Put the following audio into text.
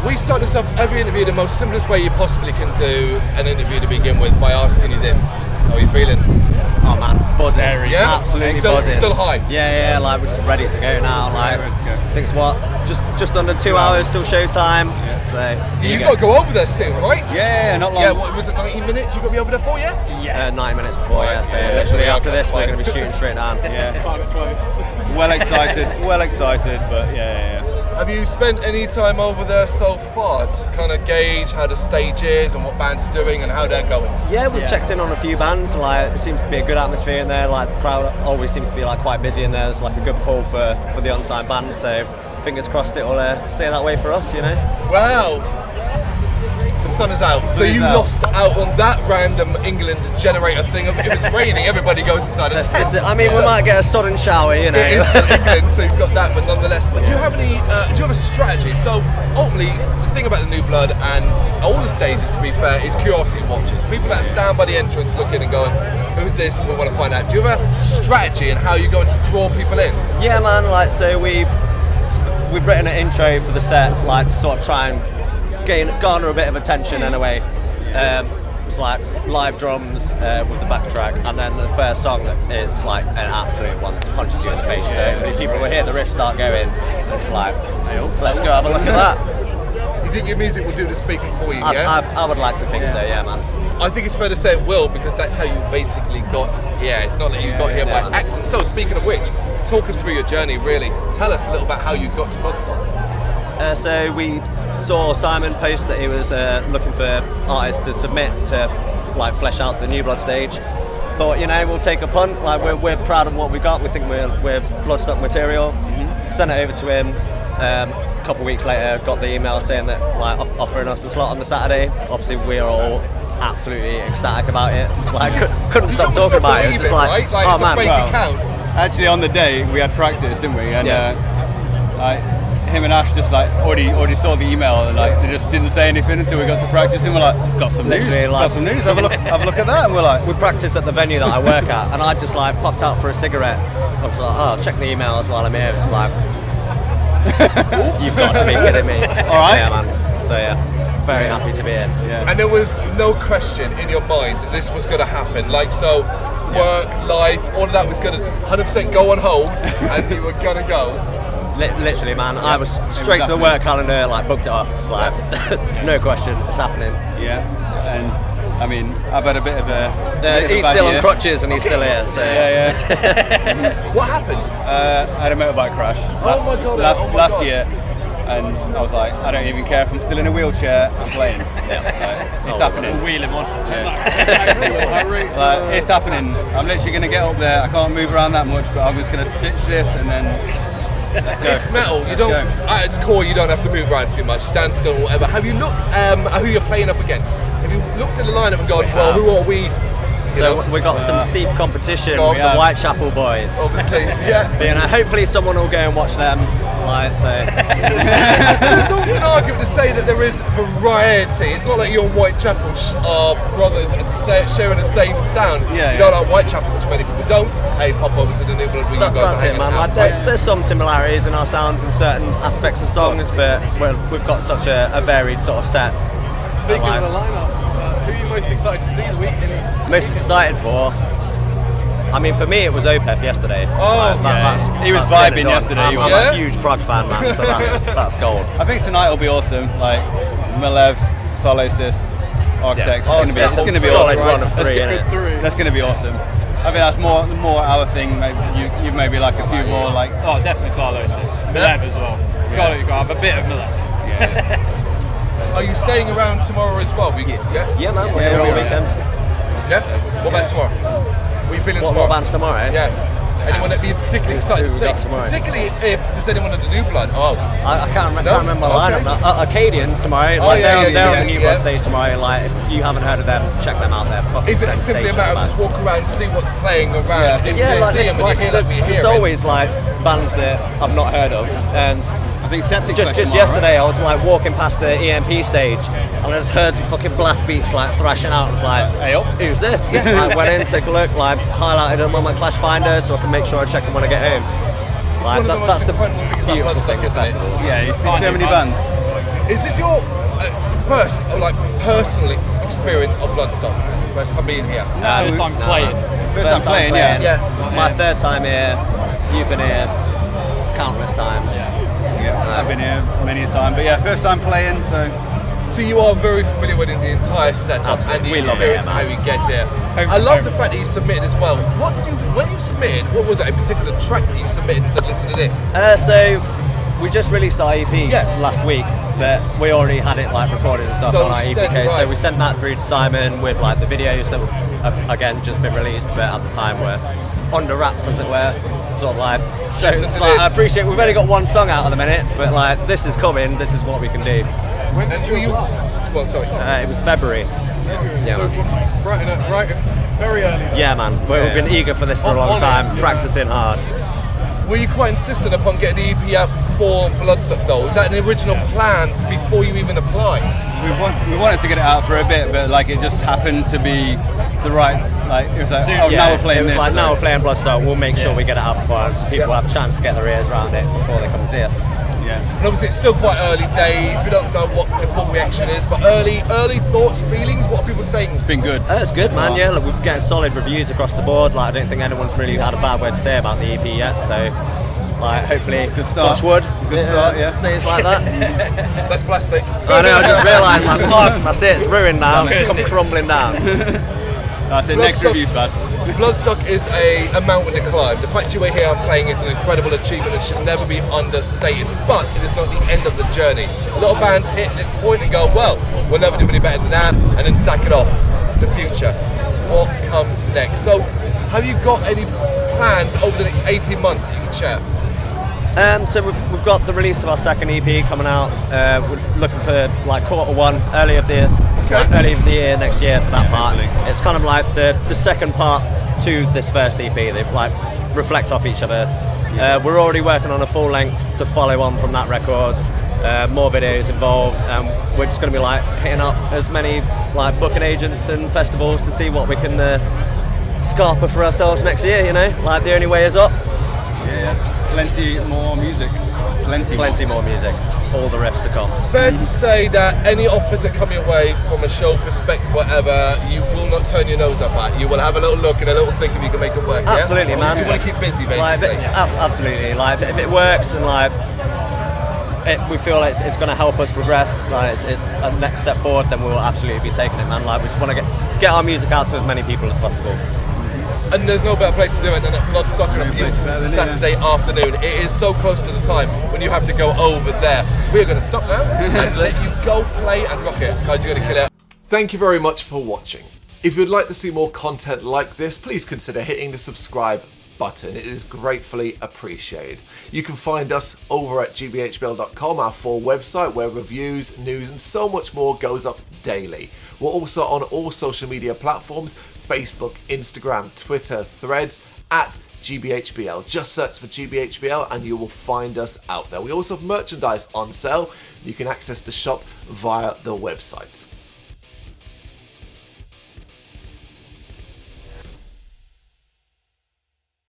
We start this off every interview the most simplest way you possibly can do an interview to begin with by asking you this. How are you feeling? Oh man, buzzing. Yeah? Absolutely still, buzzing. Still high? Yeah, like we're just ready to go now. Like, I think it's what? Just under 2 hours till showtime. Yeah. So You've got to go over there soon, right? Yeah, not long. Yeah, what was it, 19 minutes you've got to be over there for, yeah? Yeah. 9 minutes before, yeah. So literally after this, we're going to be shooting straight down. Yeah. Well excited, but yeah. Have you spent any time over there so far to kind of gauge how the stage is and what bands are doing and how they're going? Yeah, we've checked in on a few bands. Like, it seems to be a good atmosphere in there. Like, the crowd always seems to be like quite busy in there. There's like a good pull for the unsigned bands. So fingers crossed it will stay that way for us, you know. Wow. The sun is out. So you lost out on that random England generator thing of if it's raining, everybody goes inside a tent. I mean, we might get a sudden shower, you know. It is still England, so you've got that, but nonetheless. But do you have any? Do you have a strategy? So ultimately, the thing about the New Blood and all the stages, to be fair, is curiosity watchers. People that stand by the entrance looking and going, "Who's this?" and we want to find out. Do you have a strategy in how you're going to draw people in? Yeah, man. Like, so we've written an intro for the set, like to sort of try and garner a bit of attention in a way. It was like live drums with the backtrack, and then the first song, it's like an absolute one that punches you in the face. So people will hear the riff start going, it's like, let's go have a look at that. You think your music will do the speaking for you, yeah? I would like to think so, yeah, man. I think it's fair to say it will, because that's how you basically got, it's not that you got here by accident. So speaking of which, talk us through your journey, really. Tell us a little about how you got to Bloodstock. So we saw Simon post that he was looking for artists to submit to like flesh out the New Blood stage. Thought, we'll take a punt. Like we're proud of what we got. We think we're Bloodstock material. Sent it over to him. A couple of weeks later, got the email saying that like offering us a slot on the Saturday. Obviously, we're all absolutely ecstatic about it. It's like couldn't stop talking about it. It's just like, right? Like, oh it's man, a fake account. Actually, on the day we had practice, didn't we? And him and Ash just like already saw the email and like they just didn't say anything until we got to practice, and we're like, got some news. Have a look at that, and we're like, we practice at the venue that I work at, and I just like popped out for a cigarette. I was like, I'll check the emails while I'm here. It's like, you've got to be kidding me. All right, yeah, man. So yeah, very happy to be here. Yeah. And there was no question in your mind that this was going to happen. Like, so work, life, all of that was going to 100% go on hold, and you were going to go. Literally, man, I was straight to the work calendar, like booked it off. It's like, no question, it's happening. Yeah, and I mean, I've had a bit of a. He's still on crutches and he's still here. So yeah. What happened? I had a motorbike crash. Last year, and I was like, I don't even care if I'm still in a wheelchair. I'm playing. It's happening. We'll wheel him on. It's happening. I'm literally going to get up there. I can't move around that much, but I'm just going to ditch this and then. It's metal. You don't. At its core, you don't have to move around too much. Stand still, or whatever. Have you looked at who you're playing up against? Have you looked at the lineup and gone, well, who are we? We got some steep competition with the Whitechapel boys. Obviously, yeah. Hopefully someone will go and watch them. Like, so. There's always an argument to say that there is variety. It's not like you and Whitechapel are brothers and sharing the same sound. You don't like Whitechapel, which many people don't. Hey, pop over to the New Blood where you guys are hanging out. Like, there's some similarities in our sounds in certain aspects of songs, but we've got such a varied sort of set. Speaking of the lineup, who are you most excited to see the weekend? Most excited for? I mean, for me, it was Opeth yesterday. He was vibing yesterday. I'm a huge prog fan, man, so that's gold. I think tonight will be awesome. Like Malev, Solosis, Architects. It's going to be solid run of three. That's going to be awesome. I think that's more our thing. Maybe you maybe like a few more like. Oh, definitely Solosis. Malev as well. Got to have a bit of Malev. Yeah. Are you staying around tomorrow as well? Yeah, man. We're here all weekend. Yeah. What about tomorrow? What are you feeling tomorrow? What bands tomorrow? Yeah. Anyone that be particularly excited to see? Particularly if there's anyone in the New Blood. I can't remember the lineup now. Arcadian tomorrow. They're on the New Blood stage tomorrow. Like, if you haven't heard of them, check them out. They're Is it simply a matter of just walk around and see what's playing around? If you see them and you hear like we hear it's always like bands that I've not heard of, and I think Septic just yesterday I was like walking past the EMP stage and I just heard some fucking blast beats like thrashing out. I was like, hey up, who's this? I went in, took a look, like highlighted them on my Clash Finder so I can make sure I check them when I get home. Like, that's the beautiful thing about Bloodstock, isn't it? Yeah, you see so many bands. Is this your first, like, personal experience of Bloodstock? First time being here? First time playing. First time playing, yeah. Yeah. It's my third time here. You've been here countless times. I've been here many a time, but yeah, first time playing, So you are very familiar with the entire setup and the We love experience it, of how man. you get here. I love the fact that you submitted as well. When you submitted, what was it, a particular track that you submitted and said, listen to this? So we just released our EP Yeah. last week, but we already had it like recorded and stuff So on our you EP said, case. right. So we sent that through to Simon with like the videos that have again just been released, but at the time were under wraps, as it were. Sort of like shows. Listen to Like, I this. appreciate we've only got one song out at the minute, but like this is coming. This is what we can do. When And did were you you... apply? Well, sorry. It was February. Yeah, So man. right, very early. Yeah, man. We've been eager for this for a long On it, time, yeah. practicing hard. Were you quite insistent upon getting the EP out before Bloodstock though? Was that an original plan before you even applied? we wanted to get it out for a bit, but like it just happened to be the right, like it was like, oh, Yeah, now we're playing it was this. like, so- now we're playing Bloodstock. We'll make sure we get it out before so people Yeah. have a chance to get their ears around it before they come and see us. Yeah. And obviously it's still quite early days, we don't know what the full reaction is, but early thoughts, feelings, what are people saying? It's been good. It's good, man. Yeah, look, we're getting solid reviews across the board. Like, I don't think anyone's really had a bad word to say about the EP yet. So, like, hopefully, Good start. touch wood. Good start, yeah. Stays like that. That's plastic. I know. I just realised, like, fuck, that's it. It's ruined now. It's come crumbling down. That's it, next Bloodstock- review, bud. Bloodstock is a mountain to climb. The fact you are here and playing is an incredible achievement and should never be understated, but it is not the end of the journey. A lot of bands hit this point and go, well, we'll never do any better than that, and then sack it off. The future. What comes next? So, have you got any plans over the next 18 months that you can share? So we've got the release of our second EP coming out. We're looking for like Q1 early of the year next year for that part. It's kind of like the second part to this first EP. They like reflect off each other. We're already working on a full length to follow on from that record. More videos involved. We're just going to be like hitting up as many like booking agents and festivals to see what we can scarper for ourselves next year. You know, like the only way is up. Yeah. Plenty more music. Plenty more music. All the rest to come. Fair to say that any offers that come your way from a show perspective, whatever, you will not turn your nose up at. You will have a little look and a little think if you can make it work. Absolutely, yeah? man. You want to keep busy, basically. Like, absolutely. Like if it works and like we feel it's going to help us progress, like it's a next step forward, then we will absolutely be taking it, man. Like we just want to get our music out to as many people as possible. And there's no better place to do it than at Bloodstock on a place beautiful better than Saturday afternoon. It is so close to the time when you have to go over there. So we're going to stop now and let you go play and rock it. Guys, you're going to kill it. Thank you very much for watching. If you'd like to see more content like this, please consider hitting the subscribe button. It is gratefully appreciated. You can find us over at gbhbl.com, our full website where reviews, news and so much more goes up daily. We're also on all social media platforms, Facebook, Instagram, Twitter, Threads, at GBHBL. Just search for GBHBL and you will find us out there. We also have merchandise on sale. You can access the shop via the website.